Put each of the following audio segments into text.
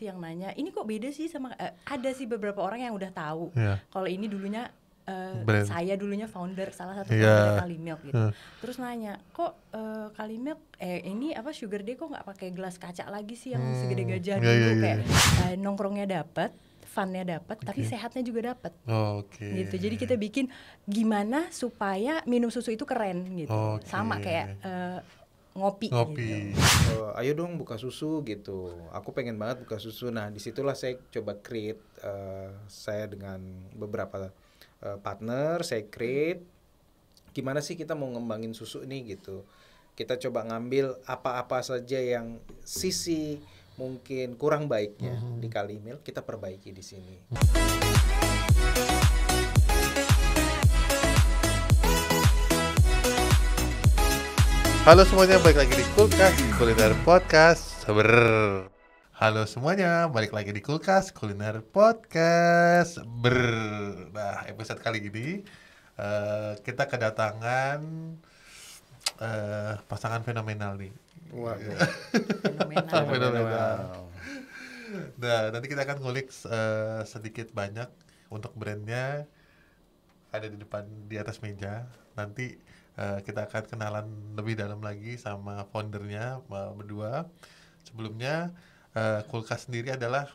sih yang nanya, ini kok beda sih sama ada sih beberapa orang yang udah tahu kalau ini dulunya saya dulunya founder salah satu founder Kalimilk gitu. Terus nanya, kok Kalimilk ini apa Sugar Day kok nggak pakai gelas kaca lagi sih yang segede gajah dulu kayak nongkrongnya dapat, funnya dapat, tapi sehatnya juga dapat. Gitu. Jadi kita bikin gimana supaya minum susu itu keren gitu. Sama kayak ngopi. Gitu. Ayo dong buka susu gitu. Aku pengen banget buka susu. Nah disitulah saya coba create, saya dengan beberapa partner, saya create gimana sih kita mau ngembangin susu ini gitu. Kita coba ngambil apa-apa saja yang sisi mungkin kurang baiknya di Kalimilk, kita perbaiki di sini. Halo semuanya, balik lagi di Kulkas Kuliner Podcast. Halo semuanya, balik lagi di Kulkas Kuliner Podcast. Nah, episode kali ini kita kedatangan pasangan fenomenal nih. Fenomenal. Nah, nanti kita akan ngulik sedikit banyak untuk brandnya, ada di depan di atas meja. Nanti kita akan kenalan lebih dalam lagi sama foundernya berdua. Sebelumnya Kulkas sendiri adalah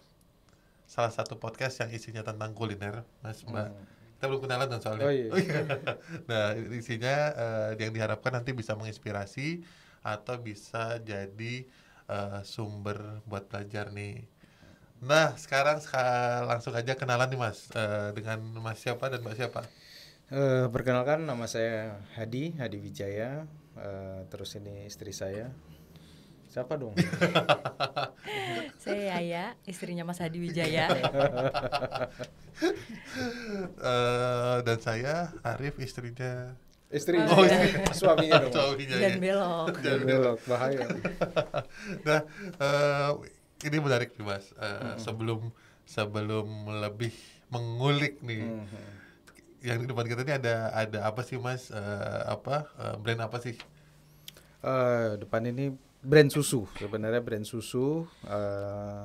salah satu podcast yang isinya tentang kuliner, Mas Mbak. Kita belum kenalan dan soalnya. Nah, isinya yang diharapkan nanti bisa menginspirasi atau bisa jadi sumber buat belajar nih. Nah, sekarang langsung aja kenalan nih Mas, dengan Mas siapa dan Mbak siapa? Perkenalkan, nama saya Hadi Wijaya. Terus ini istri saya. Siapa dong? Saya Yaya, istrinya Mas Hadi Wijaya. Dan saya Arif, istrinya. Suaminya dong. Dan belok. Bahaya. Nah, ini menarik nih Mas. Sebelum lebih mengulik nih. Yang di depan kita ini ada apa sih Mas? Brand apa sih? Depan ini brand susu. Sebenarnya brand susu,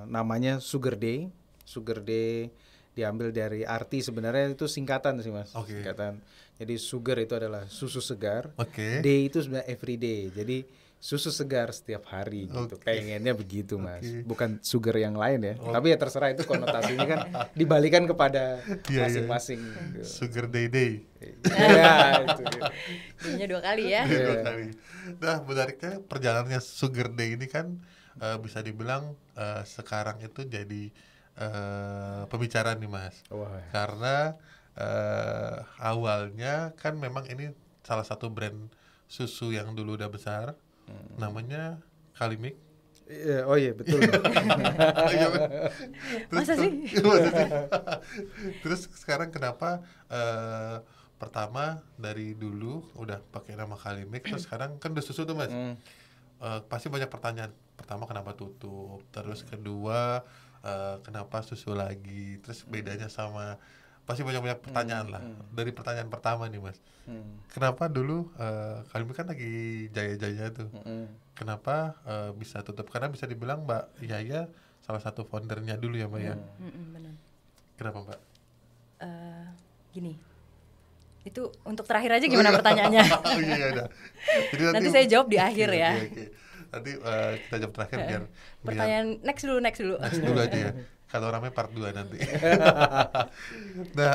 namanya Sugar Day. Sugar Day diambil dari arti, sebenarnya itu singkatan sih Mas. Singkatan. Jadi sugar itu adalah susu segar. Day itu sebenarnya everyday. Jadi susu segar setiap hari gitu. Pengennya begitu Mas. Bukan sugar yang lain ya. Tapi ya terserah, itu konotasinya kan dibalikan kepada masing-masing. Gitu. Sugar Day. Ya itu. Day-nya 2 kali ya. 2 kali. Nah, menariknya perjalanannya Sugar Day ini kan bisa dibilang sekarang itu jadi pembicaraan nih Mas. Karena awalnya kan memang ini salah satu brand susu yang dulu udah besar. Namanya Kalimilk. Oh iya betul. Masa sih? Terus sekarang kenapa pertama dari dulu udah pakai nama Kalimilk, terus sekarang kan udah susu tuh Mas. Pasti banyak pertanyaan. Pertama, kenapa tutup? Terus kedua, kenapa susu lagi? Terus bedanya sama, pasti banyak pertanyaan lah. Dari pertanyaan pertama nih Mas, kenapa dulu Kalimilk kan lagi jaya-jaya tuh, kenapa bisa tutup? Karena bisa dibilang Mbak Yaya salah satu foundernya dulu ya Mbak ya. Benar. Kenapa Mbak? Gini, itu untuk terakhir aja gimana pertanyaannya? Jadi nanti saya jawab di akhir ya. Nanti kita jawab terakhir biar pertanyaan next dulu aja ya. Kalau ramai part 2 nanti. Nah,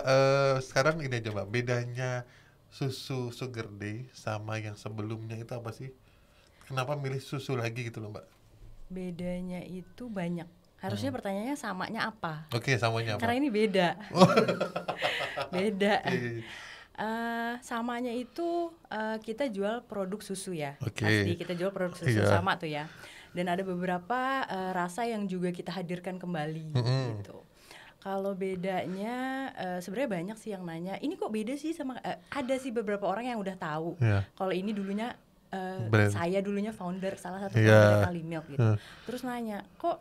sekarang ini aja Mbak, bedanya susu Sugar Day sama yang sebelumnya itu apa sih? Kenapa milih susu lagi gitu loh Mbak? Bedanya itu banyak. Harusnya pertanyaannya samanya apa? Samanya apa? Karena ini beda. Beda. Samanya itu kita jual produk susu ya. Pasti kita jual produk susu sama tuh ya. Dan ada beberapa rasa yang juga kita hadirkan kembali gitu. Kalau bedanya sebenarnya banyak sih yang nanya, ini kok beda sih sama ada sih beberapa orang yang udah tahu kalau ini dulunya saya dulunya founder salah satu founder Kalimilk gitu. Terus nanya, kok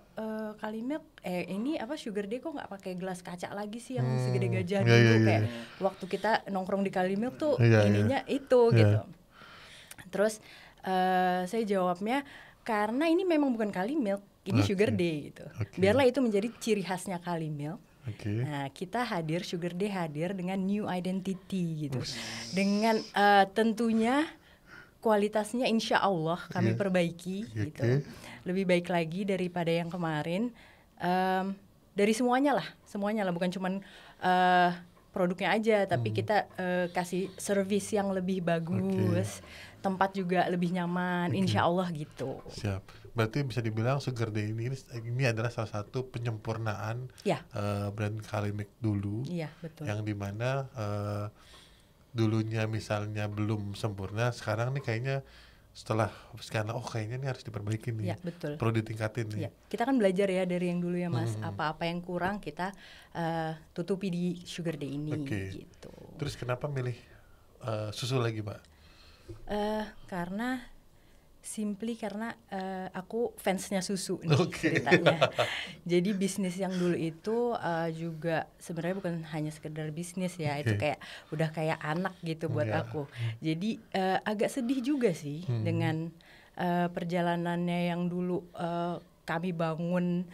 Kalimilk ini apa Sugar Day kok nggak pakai gelas kaca lagi sih yang segede gajah dulu kayak waktu kita nongkrong di Kalimilk tuh ininya itu gitu. Terus saya jawabnya, karena ini memang bukan Kalimilk, ini Sugar Day gitu. Biarlah itu menjadi ciri khasnya Kalimilk. Nah, kita Sugar Day hadir dengan new identity gitu. Dengan tentunya kualitasnya insya Allah kami perbaiki gitu. Lebih baik lagi daripada yang kemarin. Dari semuanya lah, bukan cuman produknya aja, tapi kita kasih service yang lebih bagus, tempat juga lebih nyaman, insya Allah gitu. Siap. Berarti bisa dibilang Sugar Day ini adalah salah satu penyempurnaan brand Kalimilk dulu, betul. yang dimana dulunya misalnya belum sempurna, sekarang nih kayaknya setelah sekarang kayaknya ini harus diperbaiki nih, betul. Perlu ditingkatin nih. Kita kan belajar ya dari yang dulu ya Mas, apa-apa yang kurang kita tutupi di Sugar Day ini gitu. Terus kenapa milih susu lagi Mbak? Karena aku fansnya susu nih ceritanya. Jadi bisnis yang dulu itu juga sebenarnya bukan hanya sekedar bisnis ya, itu kayak udah kayak anak gitu buat aku. Jadi agak sedih juga sih dengan perjalanannya yang dulu kami bangun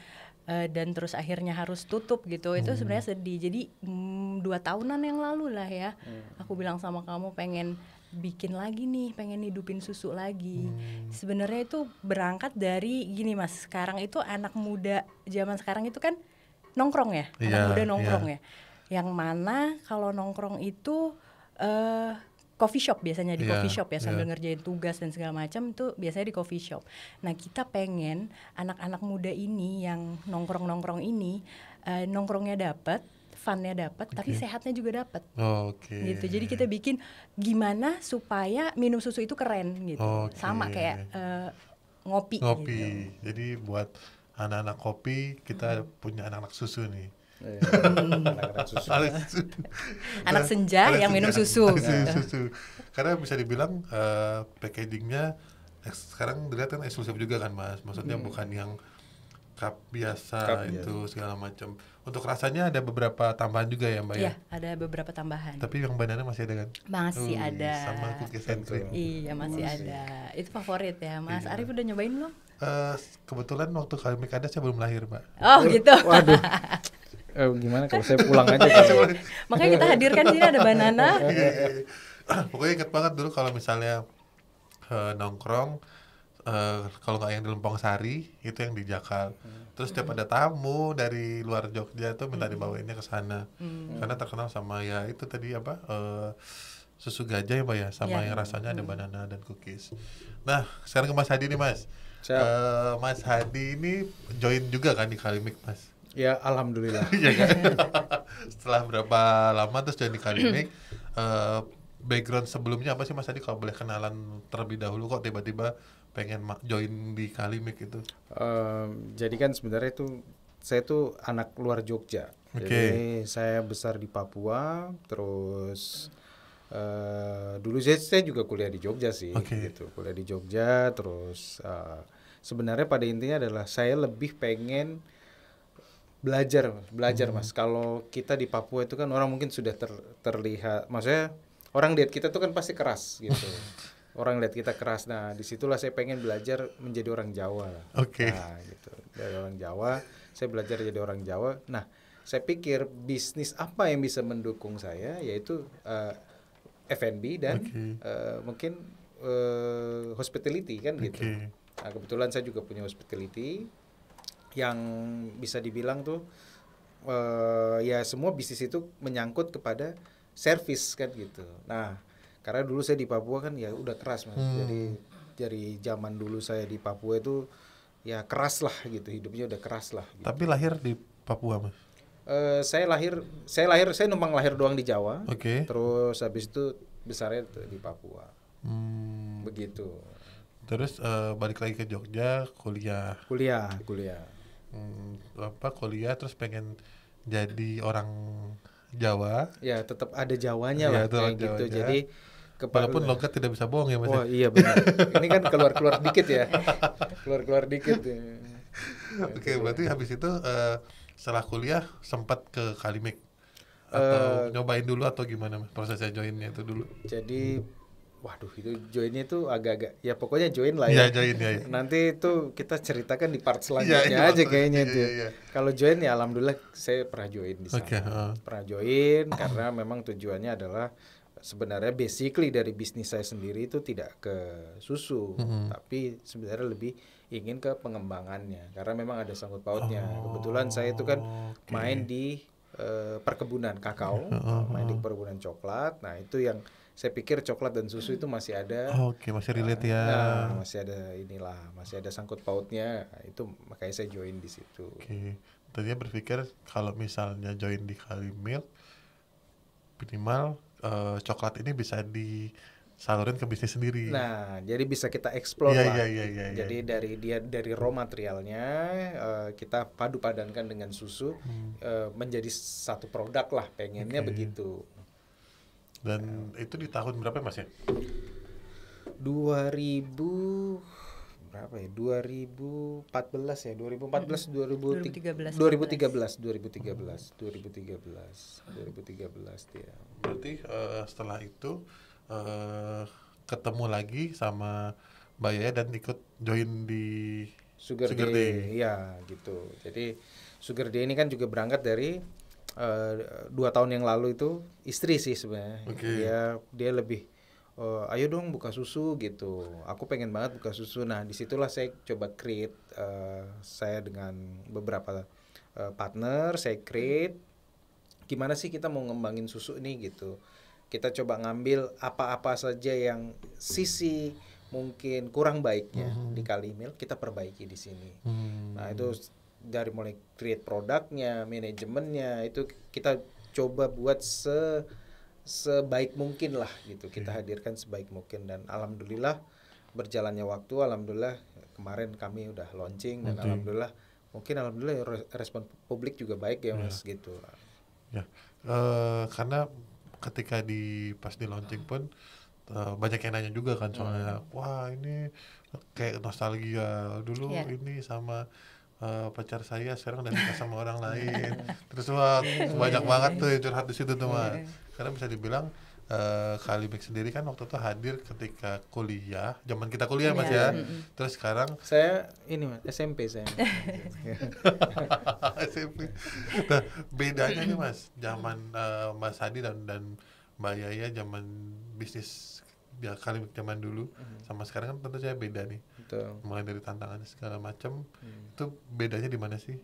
dan terus akhirnya harus tutup gitu. Itu sebenarnya sedih. Jadi 2 tahunan yang lalu lah ya, aku bilang sama kamu pengen bikin lagi nih, pengen hidupin susu lagi. Sebenarnya itu berangkat dari gini Mas, sekarang itu anak muda zaman sekarang itu kan nongkrong ya, anak muda nongkrong ya. Yang mana kalau nongkrong itu coffee shop biasanya di coffee shop ya, sambil ngerjain tugas dan segala macam itu biasanya di coffee shop. Nah, kita pengen anak-anak muda ini yang nongkrong-nongkrong ini nongkrongnya dapat, funnya dapat, tapi sehatnya juga dapat. Gitu. Jadi kita bikin gimana supaya minum susu itu keren gitu. Sama kayak ngopi. Gitu. Jadi buat anak-anak kopi kita punya anak-anak susu nih. Anak senja yang minum susu. Karena bisa dibilang packagingnya sekarang dilihat kan eksklusif juga kan Mas. Maksudnya bukan yang cup biasa itu segala macam. Untuk rasanya ada beberapa tambahan juga ya Mbak ya? Iya, ada beberapa tambahan. Tapi yang banana masih ada kan? Masih ada. Sama cookies and cream. Iya, masih ada. Itu favorit ya Mas. Arif udah nyobain belum? Kebetulan waktu Kalimilk ada saya belum lahir Mbak. Oh gitu. Waduh. Gimana kalau saya pulang aja? Makanya kita hadirkan sini ada banana. Pokoknya inget banget dulu kalau misalnya nongkrong, kalau nggak yang di Lempong Sari itu yang di Jakal. Terus setiap ada tamu dari luar Jogja tuh minta dibawainnya ke sana. Karena terkenal sama ya itu tadi susu gajah ya Mbak ya, sama yang rasanya ada banana dan cookies. Nah, sekarang ke Mas Hadi nih Mas. Mas Hadi ini join juga kan di Kalimilk Mas? Ya, alhamdulillah. Iya kan? Setelah berapa lama terus join di Kalimilk? Background sebelumnya apa sih Mas Hadi, kalau boleh kenalan terlebih dahulu, kok tiba-tiba pengen join di Kalimilk itu? Jadi kan sebenarnya saya tuh anak luar Jogja. Jadi saya besar di Papua, terus dulu saya juga kuliah di Jogja sih, gitu. Kuliah di Jogja, terus sebenarnya pada intinya adalah saya lebih pengen belajar Mas. Kalau kita di Papua itu kan orang mungkin sudah terlihat, maksudnya orang lihat kita tuh kan pasti keras gitu. Orang lihat kita keras. Nah, disitulah saya pengen belajar menjadi orang Jawa. Nah, gitu. Dari orang Jawa, saya belajar jadi orang Jawa. Nah, saya pikir bisnis apa yang bisa mendukung saya, yaitu F&B dan mungkin hospitality kan gitu. Nah, kebetulan saya juga punya hospitality yang bisa dibilang tuh ya semua bisnis itu menyangkut kepada service kan gitu. Nah, karena dulu saya di Papua kan ya udah keras Mas. Jadi dari zaman dulu saya di Papua itu ya keras lah gitu, hidupnya udah keras lah gitu. Tapi lahir di Papua Mas? Saya numpang lahir doang di Jawa. Terus habis itu besarnya di Papua. Begitu. Terus balik lagi ke Jogja, kuliah. Kuliah terus pengen jadi orang Jawa. Ya, tetap ada Jawanya lah kayak gitu. Jadi walaupun logat tidak bisa bohong ya Mas. Oh iya benar. Ini kan keluar dikit ya. Keluar dikit. Ya. Oke, berarti habis itu setelah kuliah sempat ke Kalimilk atau nyobain dulu atau gimana Mas prosesnya joinnya itu dulu? Jadi waduh itu joinnya tuh agak-agak ya pokoknya join lah ya. Join ya. Nanti itu kita ceritakan di part selanjutnya aja kayaknya itu. Kalau join ya alhamdulillah saya pernah join di sana. Pernah join karena memang tujuannya adalah sebenarnya basically dari bisnis saya sendiri itu tidak ke susu, tapi sebenarnya lebih ingin ke pengembangannya karena memang ada sangkut pautnya. Kebetulan saya itu kan main di perkebunan kakao, main di perkebunan coklat. Nah itu yang saya pikir coklat dan susu itu masih ada. Masih relate ya. Nah, masih ada sangkut pautnya. Nah, itu makanya saya join di situ. Tadinya berpikir kalau misalnya join di Kalimilk minimal coklat ini bisa disalurin ke bisnis sendiri. Nah, jadi bisa kita explore lah. Jadi dari raw materialnya kita padu padankan dengan susu menjadi satu produk lah, pengennya begitu. Dan itu di tahun berapa Mas ya? 2014 ya, 2013 dia. Berarti setelah itu ketemu lagi sama Mbak Yaya dan ikut join di Sugar Day. Ya gitu. Jadi Sugar Day ini kan juga berangkat dari 2 tahun yang lalu itu istri sih sebenarnya. Dia lebih ayo dong buka susu gitu. Aku pengen banget buka susu. Nah disitulah saya coba create, saya dengan beberapa partner saya create gimana sih kita mau ngembangin susu ini gitu. Kita coba ngambil apa-apa saja yang sisi mungkin kurang baiknya di Kalimilk kita perbaiki di sini. Nah itu dari mulai create produknya, manajemennya itu kita coba buat sebaik mungkin lah gitu. Kita hadirkan sebaik mungkin dan alhamdulillah berjalannya waktu, alhamdulillah kemarin kami udah launching dan alhamdulillah respon publik juga baik ya Mas gitu. Ya, karena ketika pas di launching pun banyak yang nanya juga kan soalnya wah ini kayak nostalgia dulu ini sama pacar saya sekarang udah nikah sama orang lain. Terus wah banyak banget tuh yang curhat di situ tuh Mas. Karena bisa dibilang Kalimilk sendiri kan waktu itu hadir ketika kuliah, zaman kita kuliah Mas ya. Terus sekarang saya ini Mas, SMP saya. SMP. Nah, bedanya nih Mas, zaman Mas Hadi dan Mbak Yaya zaman bisnis ya Kalimilk zaman dulu sama sekarang kan tentu saja beda nih. Betul. Mulai dari tantangan segala macam itu bedanya di mana sih?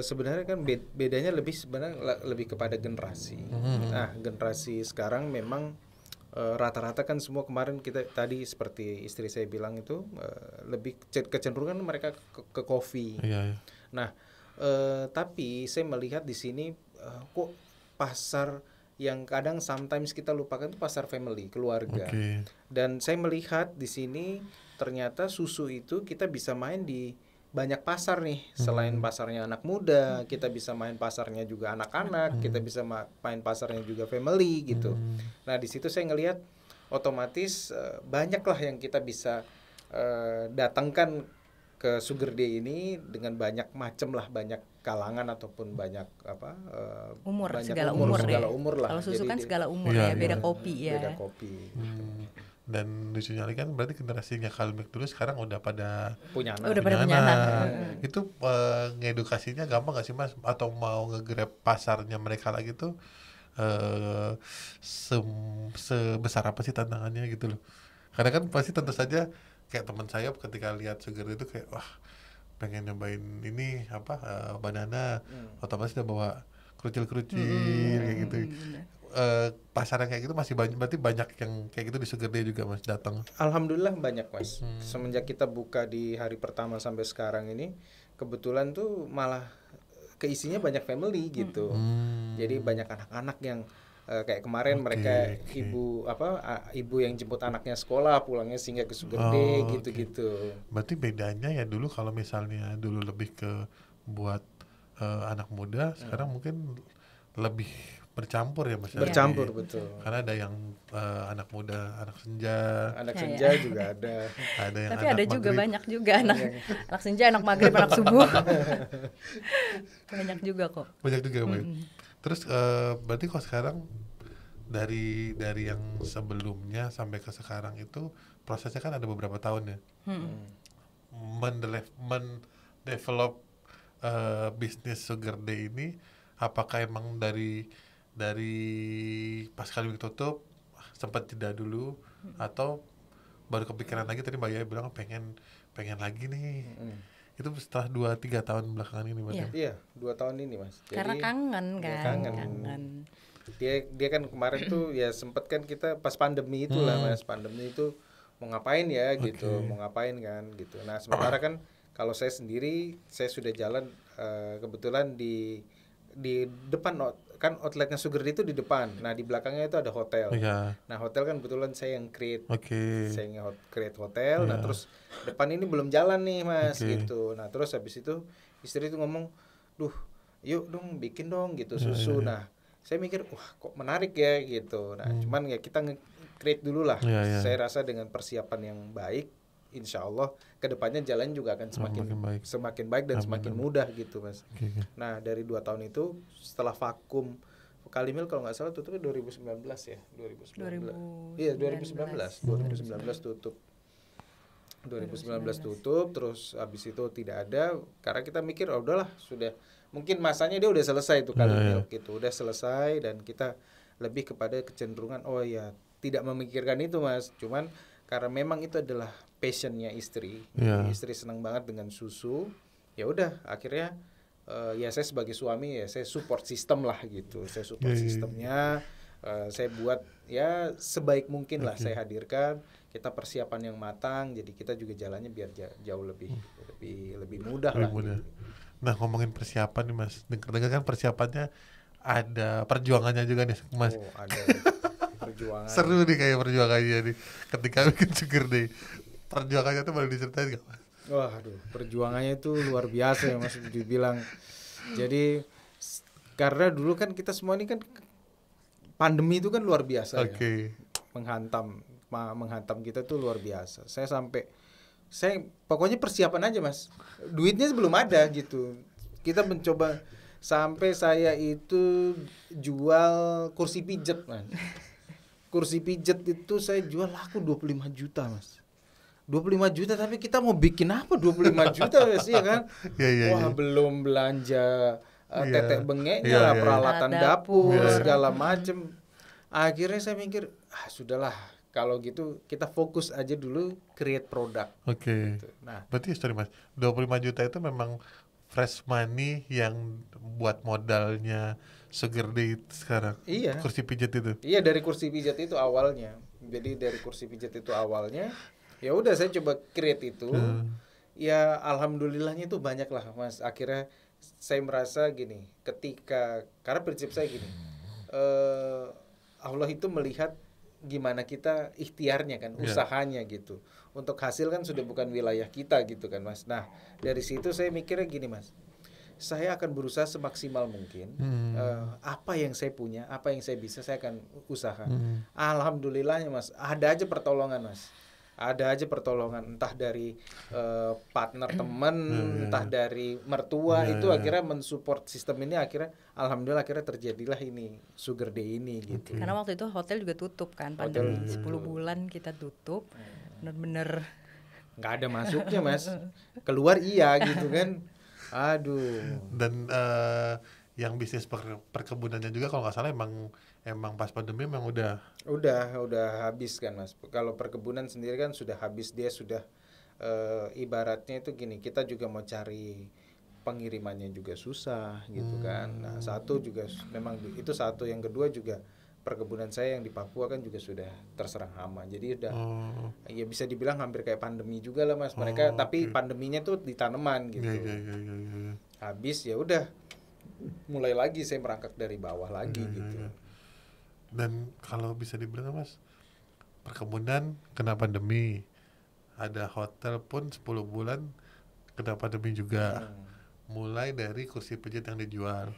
Sebenarnya kan bedanya lebih kepada generasi. Nah generasi sekarang memang rata-rata kan semua kemarin kita tadi seperti istri saya bilang itu lebih kecenderungan mereka ke kopi. Nah tapi saya melihat di sini kok pasar yang kadang sometimes kita lupakan itu pasar family, keluarga. Dan saya melihat di sini ternyata susu itu kita bisa main di banyak pasar nih. Selain pasarnya anak muda, kita bisa main pasarnya juga anak-anak, kita bisa main pasarnya juga family gitu. Nah, di situ saya ngelihat otomatis banyaklah yang kita bisa datangkan ke Sugar Day ini dengan banyak macam lah, banyak kalangan ataupun banyak segala umur lah. Kalau susu kan segala umur beda kopi ya. Beda kopi. Dan lucunya kan berarti generasinya Kalimilk dulu sekarang udah pada punya anak. Udah pada punya anak. Itu ngedukasinya gampang gak sih Mas? Atau mau nge-grab pasarnya mereka lagi tuh sebesar apa sih tantangannya gitu loh? Karena kan pasti tentu saja kayak teman saya ketika lihat Sugar itu kayak wah pengen nyobain ini banana, otomatis udah bawa kerucil-kerucil kayak gitu. Pasar yang kayak gitu masih berarti banyak yang kayak gitu di Sugar Day juga Mas datang. Alhamdulillah banyak Mas. Semenjak kita buka di hari pertama sampai sekarang ini kebetulan tuh malah keisinya banyak family gitu. Jadi banyak anak-anak yang kayak kemarin mereka ibu yang jemput anaknya sekolah pulangnya singgah ke Sugar Day gitu-gitu. Berarti bedanya ya dulu kalau misalnya dulu lebih ke buat anak muda, sekarang mungkin lebih bercampur ya Mas. Bercampur betul. Karena ada yang anak muda, anak senja. Anak senja juga ada. Ada yang tapi ada juga banyak juga anak senja, anak maghrib, anak subuh. Banyak juga kok. Banyak juga Terus berarti kok sekarang dari yang sebelumnya sampai ke sekarang itu prosesnya kan ada beberapa tahun ya. Mendevelop bisnis Sugar Day ini, apakah emang dari pas kali tutup sempat jeda dulu, atau baru kepikiran lagi? Tadi Mbak Yaya bilang pengen lagi nih. Itu setelah 2-3 tahun belakangan ini berarti. Iya, 2 tahun ini Mas. Jadi, karena kangen kan. kangen. Dia kan kemarin tuh ya sempet kan kita pas pandemi itu lah Mas. Pandemi itu mau ngapain ya gitu, mau ngapain kan gitu. Nah sementara kan kalau saya sendiri, saya sudah jalan kebetulan di depan kan outletnya Sugar Day itu di depan. Nah di belakangnya itu ada hotel. Nah hotel kan kebetulan saya yang create, saya yang create hotel. Nah terus depan ini belum jalan nih Mas gitu. Nah terus habis itu istri itu ngomong, duh yuk dong bikin dong gitu susu. Nah saya mikir wah kok menarik ya gitu. Nah cuman ya kita create dulu lah. Saya rasa dengan persiapan yang baik, insya Allah kedepannya jalan juga akan semakin baik dan semakin mudah gitu Mas. Nah dari 2 tahun itu setelah vakum Kalimil kalau nggak salah tutupnya 2019 ya, 2019. Iya 2019 tutup. 2019 tutup, terus habis itu tidak ada karena kita mikir oh udahlah sudah mungkin masanya dia udah selesai tuh Kalimil gitu, udah selesai dan kita lebih kepada kecenderungan oh ya tidak memikirkan itu Mas, cuman karena memang itu adalah passionnya istri. Istri senang banget dengan susu. Ya udah akhirnya ya saya sebagai suami ya saya support sistem lah gitu. Saya support sistemnya. Saya buat ya sebaik mungkin lah saya hadirkan. Kita persiapan yang matang. Jadi kita juga jalannya biar jauh lebih mudah lah. Gitu. Nah ngomongin persiapan nih Mas, dengar kan persiapannya ada perjuangannya juga nih Mas. Oh ada. Perjuangan. Seru nih kayak perjuangannya nih ketika bikin Sugar Day. Perjuangannya tuh boleh diceritain gak Mas? Wah aduh, perjuangannya itu luar biasa ya Mas dibilang. Jadi karena dulu kan kita semua ini kan pandemi itu kan luar biasa ya. Menghantam kita tuh luar biasa. Saya pokoknya persiapan aja Mas. Duitnya belum ada gitu. Kita mencoba sampai saya itu jual kursi pijat Mas. Kursi pijat itu saya jual laku 25 juta Mas. 25 juta tapi kita mau bikin apa 25 juta Mas ya kan? Wah belum belanja tetek bengeknya, peralatan dapur segala macem. Akhirnya saya mikir sudahlah kalau gitu kita fokus aja dulu create produk. Gitu. Nah, berarti sorry Mas, 25 juta itu memang fresh money yang buat modalnya Sugar Day sekarang. Iya. Kursi pijat itu. Iya dari kursi pijat itu awalnya. Jadi dari kursi pijat itu awalnya. Ya udah saya coba create itu. Ya alhamdulillahnya itu banyak lah Mas. Akhirnya saya merasa gini. Karena prinsip saya gini. Allah itu melihat gimana kita ikhtiarnya kan, usahanya gitu. Untuk hasil kan sudah bukan wilayah kita gitu kan Mas. Nah dari situ saya mikirnya gini Mas. Saya akan berusaha semaksimal mungkin. Apa yang saya punya, apa yang saya bisa, saya akan usaha. Alhamdulillahnya Mas, ada aja pertolongan Mas. Ada aja pertolongan, entah dari partner teman, entah dari mertua, itu akhirnya mensupport sistem ini. Akhirnya alhamdulillah akhirnya terjadilah ini Sugar Day ini gitu. Karena waktu itu hotel juga tutup kan, pandemi 10 bulan kita tutup, bener-bener nggak ada masuknya Mas, keluar iya gitu kan. Aduh. Dan yang bisnis perkebunannya juga kalau nggak salah emang pas pandemi memang udah habis kan Mas. Kalau perkebunan sendiri kan sudah habis, dia sudah ibaratnya itu gini, kita juga mau cari pengirimannya juga susah gitu kan. Nah satu juga memang itu satu, yang kedua juga perkebunan saya yang di Papua kan juga sudah terserang hama. Jadi udah ya bisa dibilang hampir kayak pandemi juga lah Mas. Mereka tapi pandeminya tuh di tanaman gitu. Habis ya udah mulai lagi saya merangkak dari bawah lagi gitu. Dan kalau bisa dibilang Mas, perkebunan kena pandemi, ada hotel pun 10 bulan kena pandemi juga. Mulai dari kursi pijat yang dijual.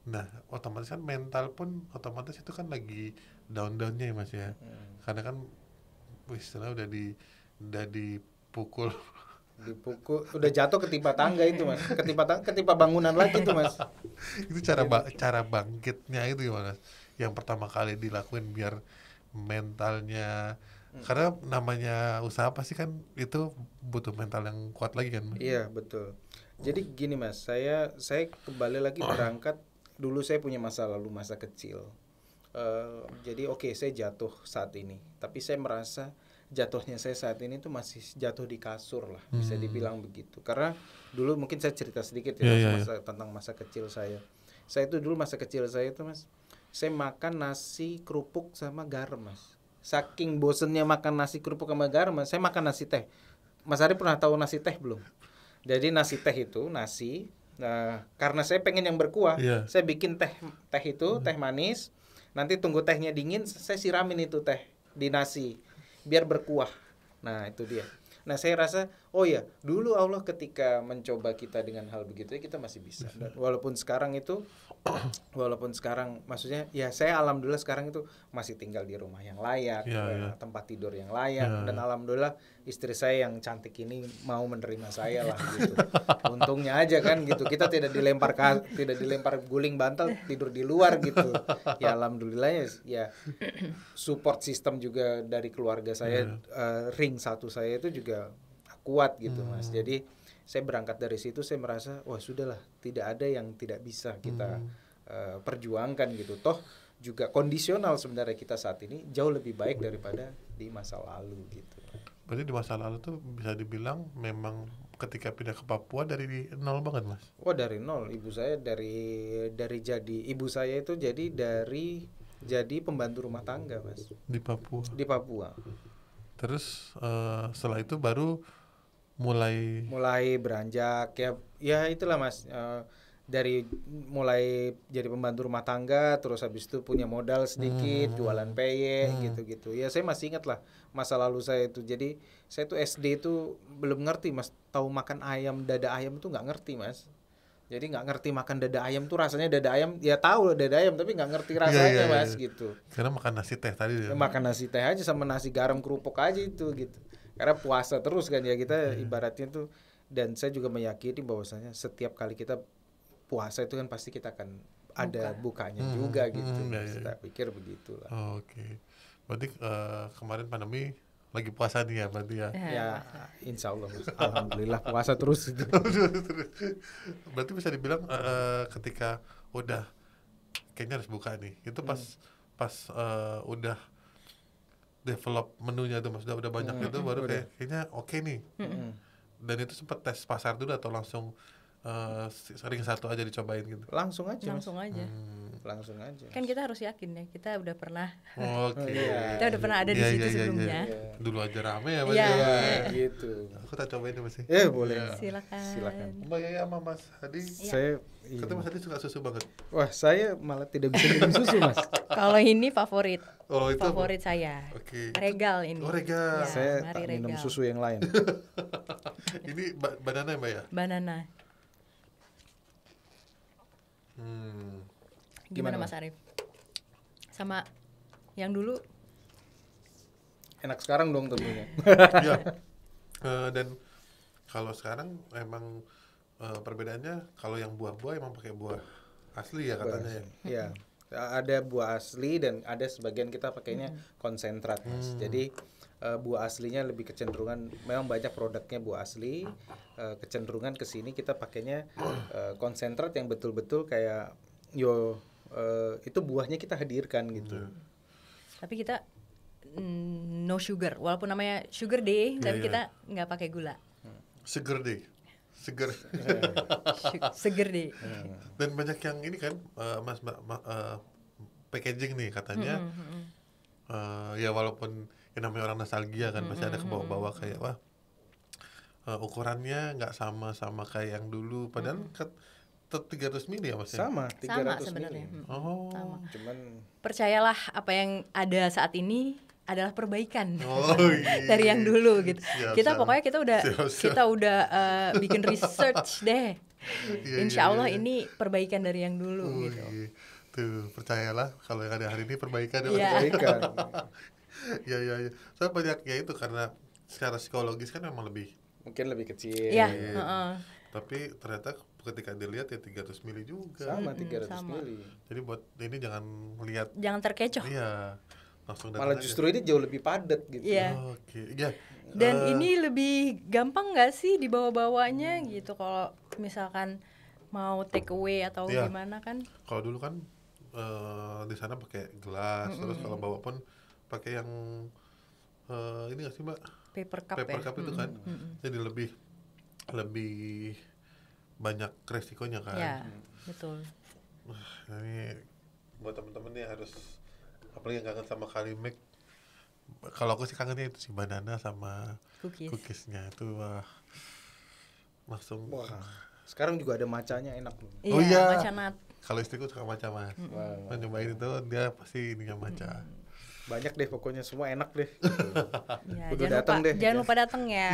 Nah, otomatis kan mental pun otomatis itu kan lagi down-downnya ya Mas ya. Karena kan istilah udah dipukul, udah jatuh ketimpa tangga itu Mas. Ketimpa bangunan lagi itu Mas. Itu cara bangkitnya itu gimana? yang pertama kali dilakuin biar mentalnya, karena namanya usaha pasti kan itu butuh mental yang kuat lagi kan? Iya betul. Jadi gini Mas, saya kembali lagi berangkat dulu, saya punya masa lalu, masa kecil. Jadi oke, saya jatuh saat ini, tapi saya merasa jatuhnya saya saat ini tuh masih jatuh di kasur lah, bisa dibilang begitu. Karena dulu mungkin saya cerita sedikit ya tentang masa kecil saya. Saya itu dulu masa kecil saya itu Mas, saya makan nasi kerupuk sama garam Mas. Saking bosennya makan nasi kerupuk sama garam, Mas, saya makan nasi teh. Mas Ari pernah tahu nasi teh belum? Jadi nasi teh itu nasi. Nah, karena saya pengen yang berkuah, saya bikin teh itu teh manis. Nanti tunggu tehnya dingin, saya siramin itu teh di nasi biar berkuah. Nah, itu dia. Nah, saya rasa oh ya, dulu Allah ketika mencoba kita dengan hal begitu ya kita masih bisa. Dan walaupun sekarang maksudnya ya saya alhamdulillah sekarang itu masih tinggal di rumah yang layak, tempat tidur yang layak, dan alhamdulillah istri saya yang cantik ini mau menerima saya lah gitu. Untungnya aja kan gitu, kita tidak dilempar guling bantal tidur di luar gitu. Ya alhamdulillah ya support system juga dari keluarga saya, ring satu saya itu juga kuat gitu Mas. Jadi saya berangkat dari situ, saya merasa wah sudahlah, tidak ada yang tidak bisa kita perjuangkan gitu. Toh juga kondisional sebenarnya kita saat ini jauh lebih baik daripada di masa lalu gitu. Berarti di masa lalu tuh bisa dibilang memang ketika pindah ke Papua dari nol banget Mas? Oh dari nol, ibu saya itu jadi pembantu rumah tangga Mas. Di Papua? Di Papua. Terus setelah itu baru mulai beranjak ya itulah Mas, dari mulai jadi pembantu rumah tangga, terus habis itu punya modal sedikit, jualan peye gitu-gitu. Ya saya masih ingat lah masa lalu saya itu. Jadi saya tuh SD itu belum ngerti Mas, tahu makan ayam, dada ayam itu nggak ngerti Mas. Jadi nggak ngerti makan dada ayam tuh rasanya dada ayam, ya tahu dada ayam tapi nggak ngerti rasanya Mas gitu. Karena makan nasi teh tadi. Makan nasi teh aja sama nasi garam kerupuk aja itu gitu. Karena puasa terus kan ya kita ibaratnya tuh, dan saya juga meyakini bahwasanya setiap kali kita puasa itu kan pasti kita akan ada bukanya juga gitu. Saya pikir begitulah. Oke. Berarti kemarin pandemi lagi puasa nih ya berarti ya? Ya insya Allah Mas. Alhamdulillah puasa terus itu. Berarti bisa dibilang ketika udah kayaknya harus buka nih, itu pas udah develop menunya tuh Mas, udah banyak itu baru kayaknya oke nih. Dan itu sempat tes pasar dulu atau langsung ring satu aja dicobain gitu? Langsung aja. Kan kita harus yakin ya, kita udah pernah. Kita udah pernah ada di situ sebelumnya. Dulu aja rame ya Mas. Gitu. Aku tak cobain nih Mas. Boleh. Silakan. Mbak Yaya sama Mas Hadi. Saya Katanya Mas Hadi suka susu banget. Wah, saya malah tidak bisa minum susu Mas. Kalau ini favorit. Itu favorit saya. Regal ini. Regal. Saya tak minum susu yang lain. Ini banana ya Mbak ya? Banana. Gimana Mas Arif? Sama yang dulu? Enak sekarang dong tentunya. Iya. Dan kalau sekarang emang perbedaannya, kalau yang buah-buah emang pakai buah asli ya katanya ya? Iya. Ada buah asli dan ada sebagian kita pakainya konsentrat Mas. Jadi buah aslinya lebih kecenderungan, memang banyak produknya buah asli, kecenderungan ke sini kita pakainya konsentrat yang betul-betul kayak itu buahnya kita hadirkan gitu. Tapi kita no sugar, walaupun namanya sugar day, tapi kita nggak pakai gula. Seger deh. Seger deh. Dan banyak yang ini kan Mas packaging nih katanya ya walaupun yang namanya orang nostalgia kan masih ada ke bawah-bawah kayak wah ukurannya nggak sama kayak yang dulu, padahal 300 mili ya Mas? Sama 300 sebenarnya. Sama. Cuman percayalah apa yang ada saat ini adalah perbaikan dari yang dulu gitu. Pokoknya kita udah bikin research deh. Insya Allah ini perbaikan dari yang dulu gitu. Tuh percayalah kalau yang ada hari ini perbaikan. Perbaikan. Ya. Soalnya banyak ya itu karena secara psikologis kan memang mungkin lebih kecil. Iya. Tapi ternyata ketika dilihat ya 300 mili juga. Sama 300 sama. mili. Jadi buat ini jangan lihat. Jangan terkecoh. Iya. Langsung datang Malah aja. justru ini jauh lebih padat gitu. Iya. Oke. Ya. Dan ini lebih gampang nggak sih dibawa-bawanya gitu kalau misalkan mau take away atau Iya. gimana kan? Kalau dulu kan di sana pakai gelas, terus kalau bawa pun pakai yang ini nggak sih Mbak? Paper cup Paper ya. cup itu kan. Jadi lebih banyak resikonya kan. Ya, betul. Ini buat temen-temen nih harus, apalagi yang kangen sama Kalimake. Kalau aku sih kangennya itu sih banana sama cookiesnya itu langsung. Wah, sekarang juga ada macanya enak. Iya, Oh iya. matcha nut. Kalau istriku suka matcha Mas. Nah, nyobain itu dia pasti ininya matcha. Banyak deh pokoknya, semua enak deh. Ya, Udah jangan datang lupa, deh. jangan lupa datang ya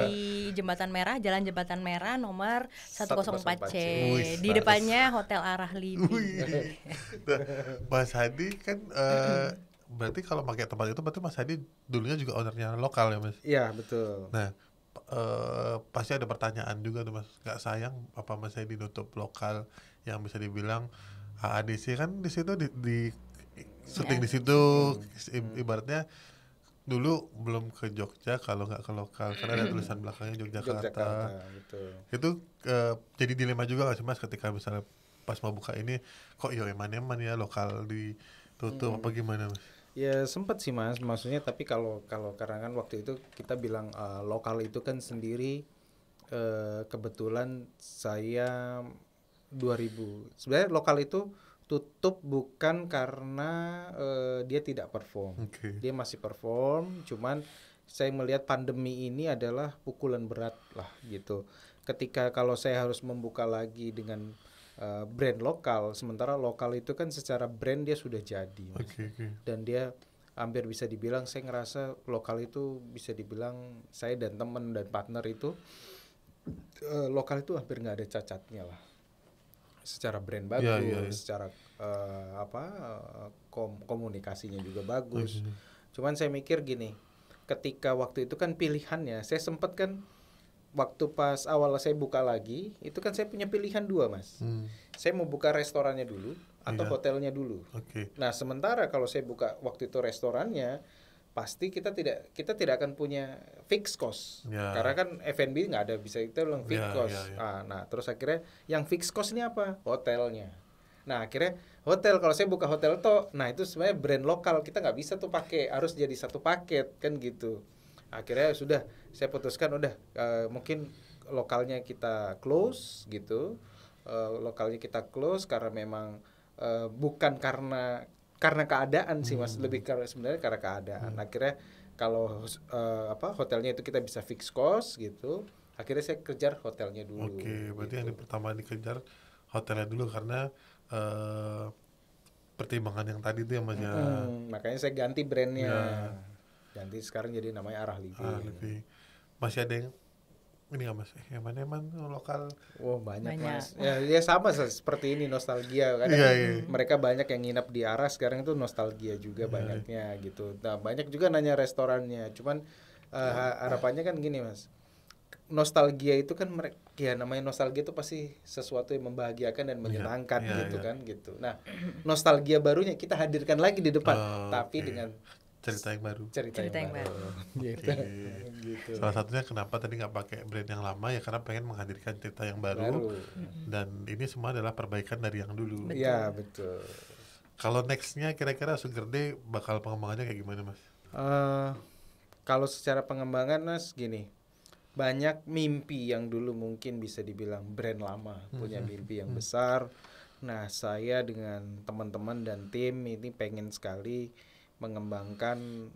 di Jembatan Merah, Jalan Jembatan Merah nomor 104C. Wih, Di depannya Hotel Arah Libi. Nah, Mas Hadi kan berarti kalau pakai tempat itu berarti Mas Hadi dulunya juga ownernya lokal ya Mas? Iya, betul. Nah, pasti ada pertanyaan juga tuh Mas, nggak sayang apa Mas Hadi nutup lokal yang bisa dibilang AADC kan di situ di syuting di situ, ibaratnya dulu belum ke Jogja kalau nggak ke lokal karena ada tulisan belakangnya Yogyakarta. Betul. Itu jadi dilema juga nggak sih Mas ketika misalnya pas mau buka ini kok eman-eman ya lokal ditutup apa gimana Mas? Ya sempat sih Mas, maksudnya tapi kalau karena kan waktu itu kita bilang lokal itu kan sendiri kebetulan saya 2000. Sebenarnya lokal itu tutup bukan karena dia tidak perform. Okay. Dia masih perform, cuman saya melihat pandemi ini adalah pukulan berat lah gitu. Ketika kalau saya harus membuka lagi dengan brand lokal, sementara lokal itu kan secara brand dia sudah jadi, Mas. Okay. Dan dia hampir bisa dibilang, saya ngerasa lokal itu bisa dibilang saya dan teman dan partner itu lokal itu hampir nggak ada cacatnya lah. Secara brand bagus, secara komunikasinya juga bagus. Cuman saya mikir gini, ketika waktu itu kan pilihannya, saya sempat kan waktu pas awal saya buka lagi, itu kan saya punya pilihan dua Mas. Saya mau buka restorannya dulu atau hotelnya dulu. Okay. Nah sementara kalau saya buka waktu itu restorannya, pasti kita tidak akan punya fixed cost. Karena kan F&B nggak ada bisa kita bilang fixed cost. Nah terus akhirnya yang fixed cost ini apa? Hotelnya. Nah akhirnya hotel, kalau saya buka hotel toh, nah itu sebenarnya brand lokal kita nggak bisa tuh pakai, harus jadi satu paket kan gitu. Akhirnya sudah saya putuskan udah mungkin lokalnya kita close gitu. Lokalnya kita close karena memang bukan karena keadaan sih Mas, lebih sebenarnya karena keadaan. Akhirnya kalau hotelnya itu kita bisa fix cost gitu. Akhirnya saya kejar hotelnya dulu. Oke, berarti gitu. yang pertama dikejar hotelnya dulu karena pertimbangan yang tadi itu ya Mas ya. Makanya saya ganti brandnya. Ganti sekarang jadi namanya Arah Libi. Masih ada yang ini nggak Mas? Eman-eman lokal. Oh banyak. Mas. Ya sama seperti ini, nostalgia. Kadang mereka banyak yang nginep di Arah sekarang itu nostalgia juga banyaknya gitu. Nah banyak juga nanya restorannya. Cuman harapannya kan gini Mas. Nostalgia itu kan namanya nostalgia itu pasti sesuatu yang membahagiakan dan menyenangkan kan gitu. Nah nostalgia barunya kita hadirkan lagi di depan, tapi dengan cerita yang baru. Cerita yang baru. Gitu. Salah satunya kenapa tadi nggak pakai brand yang lama ya karena pengen menghadirkan cerita yang baru. Dan ini semua adalah perbaikan dari yang dulu. Iya betul. Kalau nextnya kira-kira Sugar Day bakal pengembangannya kayak gimana Mas? Kalau secara pengembangan Mas gini, banyak mimpi yang dulu mungkin bisa dibilang brand lama punya mimpi yang besar. Nah saya dengan teman-teman dan tim ini pengen sekali mengembangkan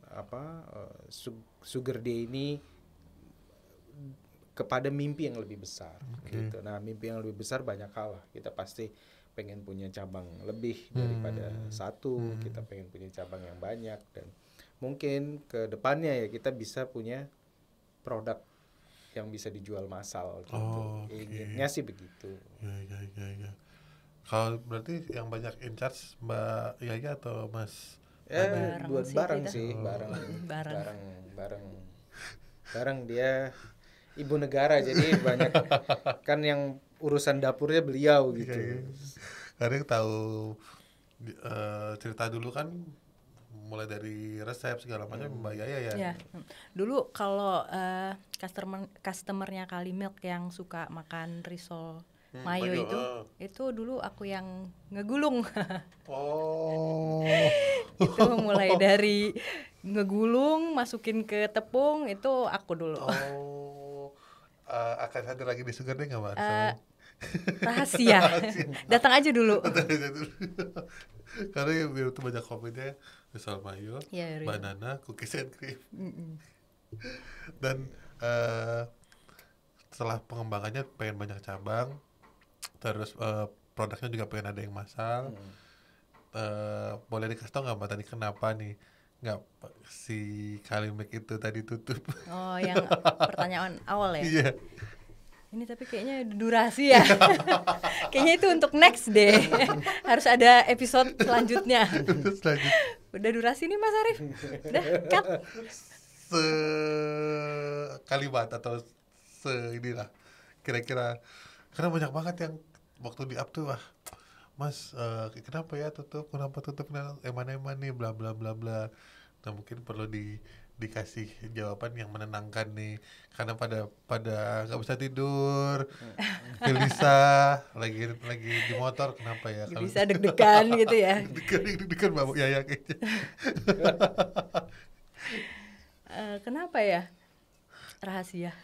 Sugar Day ini kepada mimpi yang lebih besar. Gitu. Nah mimpi yang lebih besar banyak hal lah. Kita pasti pengen punya cabang lebih daripada satu. Kita pengen punya cabang yang banyak dan mungkin ke depannya ya kita bisa punya produk yang bisa dijual massal gitu. Inginnya sih begitu. Ya. Kalau berarti yang banyak in charge Mbak Yaya atau Mas? Bareng sih. Bareng dia ibu negara jadi banyak kan yang urusan dapurnya beliau gitu. Karena tahu cerita dulu kan mulai dari resep segala macam Mbak Yaya ya. Ya. Dulu kalau customernya Kalimilk yang suka makan risol mayo itu dulu aku yang ngegulung. Oh. Itu mulai dari ngegulung, masukin ke tepung, itu aku dulu. Oh. Akan hadir lagi di Sugar Day nggak Mbak? Rahasia. Datang aja dulu. Karena itu banyak komennya risol mayo, banana, cookies and cream. Dan setelah pengembangannya pengen banyak cabang, terus produknya juga pengen ada yang massal. Boleh dikasih tau nggak Mbak tadi kenapa nih nggak si Kalimilk itu tadi tutup? Oh, yang pertanyaan awal ya? Iya. Ini tapi kayaknya durasi ya. Kayaknya itu untuk next deh. Harus ada episode selanjutnya. Udah durasi nih Mas Arif. Udah cut. Sekalimat atau inilah kira-kira, karena banyak banget yang waktu di up tuh Mas kenapa ya tutup, kenapa tutup, eman-eman nih bla bla bla bla. Nah mungkin perlu dikasih jawaban yang menenangkan nih, karena pada nggak bisa tidur, gelisah, lagi di motor, kenapa ya? Bisa deg-degan gitu ya? Deg-degan Mbak Yaya kayaknya. Kenapa ya? Rahasia.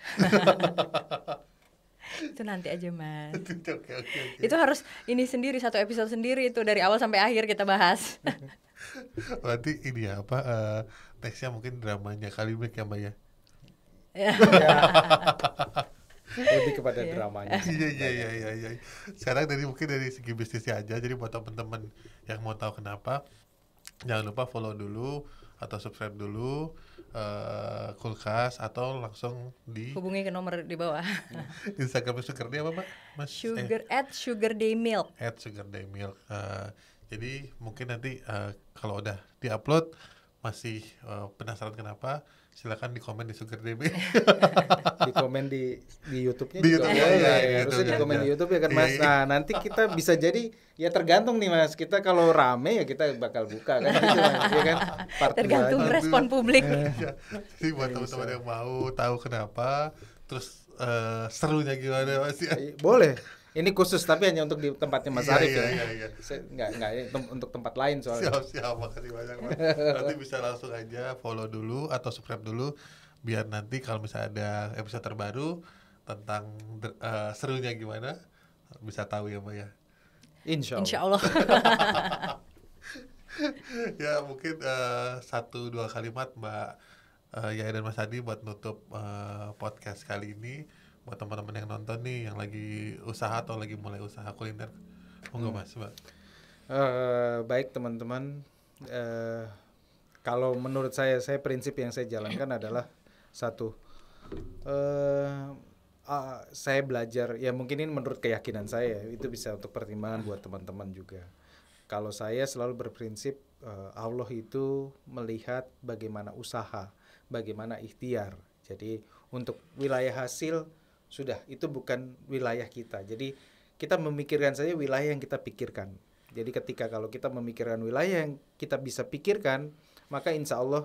Itu nanti aja Mas. Okay. Itu harus ini sendiri, satu episode sendiri itu dari awal sampai akhir kita bahas. Berarti ini ya nextnya mungkin dramanya Kalimilk ya Mbak ya. Lebih kepada dramanya. Iya. Sekarang mungkin dari segi bisnisnya aja. Jadi buat teman-teman yang mau tahu kenapa, jangan lupa follow dulu atau subscribe dulu Kulkas, atau langsung hubungi ke nomor di bawah. Instagram Sugar Day apa Mbak? Mas? @SugarDayMilk. @SugarDayMilk. Jadi mungkin nanti kalau udah diupload masih penasaran kenapa, silakan di komen di Sugar Day. Di komen di YouTube-nya di juga YouTube, boleh. Harusnya di komen di YouTube ya kan Mas. Nah nanti kita bisa jadi ya tergantung nih Mas. Kita kalau rame ya kita bakal buka kan gitu Mas. Ya kan? Tergantung respon publik. Jadi buat teman-teman yang mau tahu kenapa, terus serunya gimana Mas ya? Boleh. Ini khusus tapi hanya untuk di tempatnya Mas Arif ya. Iya. Enggak untuk tempat lain soalnya. Siap, makasih banyak Mas. Nanti bisa langsung aja follow dulu atau subscribe dulu, biar nanti kalau misalnya ada episode terbaru tentang serunya gimana bisa tahu ya Mbak ya. Insya Allah. Ya mungkin 1-2 kalimat Mbak Yaya dan Mas Adi buat nutup podcast kali ini, buat teman-teman yang nonton nih yang lagi usaha atau lagi mulai usaha kuliner. Monggo Mas, Mbak. Baik teman-teman, kalau menurut saya prinsip yang saya jalankan adalah satu, saya belajar, ya mungkin ini menurut keyakinan saya, itu bisa untuk pertimbangan buat teman-teman juga. Kalau saya selalu berprinsip Allah itu melihat bagaimana usaha, bagaimana ikhtiar. Jadi untuk wilayah hasil sudah, itu bukan wilayah kita. Jadi kita memikirkan saja wilayah yang kita pikirkan. Jadi ketika kalau kita memikirkan wilayah yang kita bisa pikirkan, maka insya Allah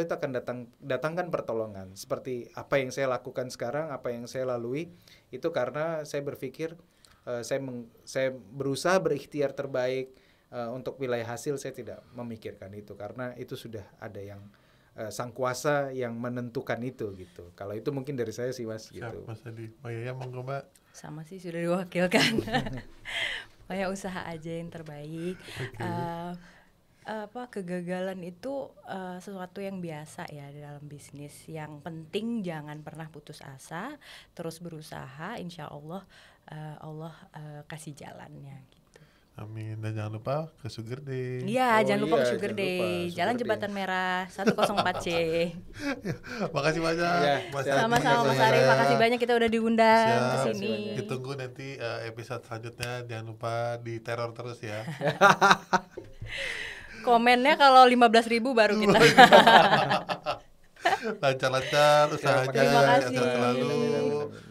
itu akan datangkan pertolongan. Seperti apa yang saya lakukan sekarang, apa yang saya lalui, itu karena saya berpikir saya berusaha berikhtiar terbaik. Untuk wilayah hasil saya tidak memikirkan itu, karena itu sudah ada yang sang kuasa yang menentukan itu gitu. Kalau itu mungkin dari saya sih Mas. Siap, gitu. Mas Adi. Mbak Yaya monggo Mbak. Sama sih, sudah diwakilkan. Pokoknya usaha aja yang terbaik. Kegagalan itu sesuatu yang biasa ya dalam bisnis. Yang penting jangan pernah putus asa, terus berusaha. Insya Allah Allah kasih jalannya gitu. Amin. Dan jangan lupa ke Sugar Day. Iya, jangan lupa ke Sugar Day. Jalan Jembatan Merah 104C. Makasih banyak. Ya, sama-sama Mas Arif, makasih banyak kita udah diundang ke sini. Ditunggu nanti episode selanjutnya, jangan lupa di teror terus ya. Komennya kalau 15.000 baru kita. Lancar-lancar usahanya. Terima kasih. Selalu.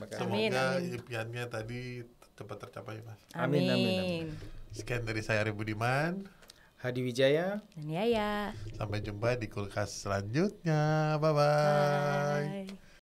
Semoga impiannya tadi cepat tercapai Mas. Amin, amin, amin. Sekian dari saya Ari Budiman, Hadi Wijaya, dan Yaya. sampai jumpa di kulkas selanjutnya. Bye-bye. Bye.